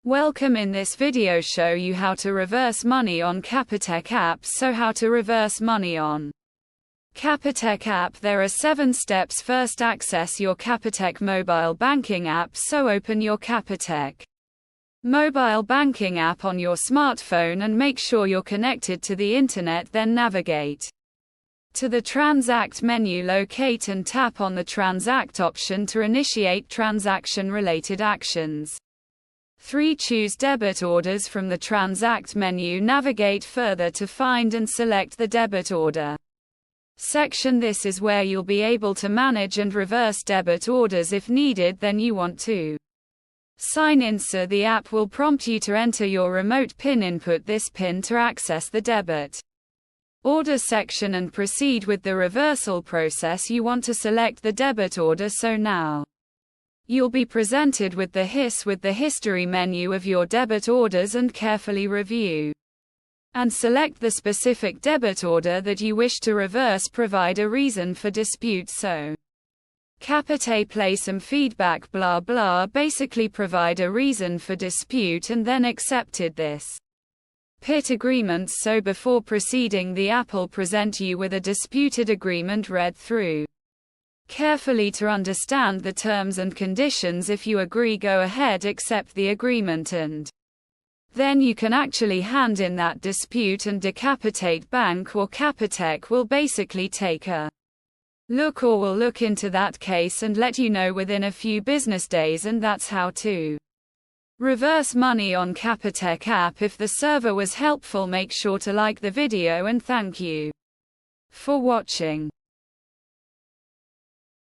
Welcome. In this video show you how to reverse money on Capitec app. So how to reverse money on Capitec app. There are 7 steps. First, access your Capitec mobile banking app. So open your Capitec mobile banking app on your smartphone and make sure you're connected to the internet. Then navigate to the Transact menu. Locate and tap on the Transact option to initiate transaction-related actions. 3. Choose debit orders from the Transact menu. Navigate further to find and select the debit order section. This is where you'll be able to manage and reverse debit orders if needed. Then you want to sign in, so the app will prompt you to enter your remote PIN. Input this PIN to access the debit order section and proceed with the reversal process. You want to select the debit order, so now you'll be presented with the history menu of your debit orders, and carefully review and select the specific debit order that you wish to reverse. Provide a reason for dispute. So Capitec play some feedback blah blah, basically provide a reason for dispute and then accepted this PIT agreement. So before proceeding, the app will present you with a disputed agreement read through carefully to understand the terms and conditions. If you agree, go ahead, accept the agreement, and then you can actually hand in that dispute, and Capitec Bank or Capitec will basically take a look, or will look into that case and let you know within a few business days. And that's how to reverse money on Capitec app. If the server was helpful, make sure to like the video, and thank you for watching.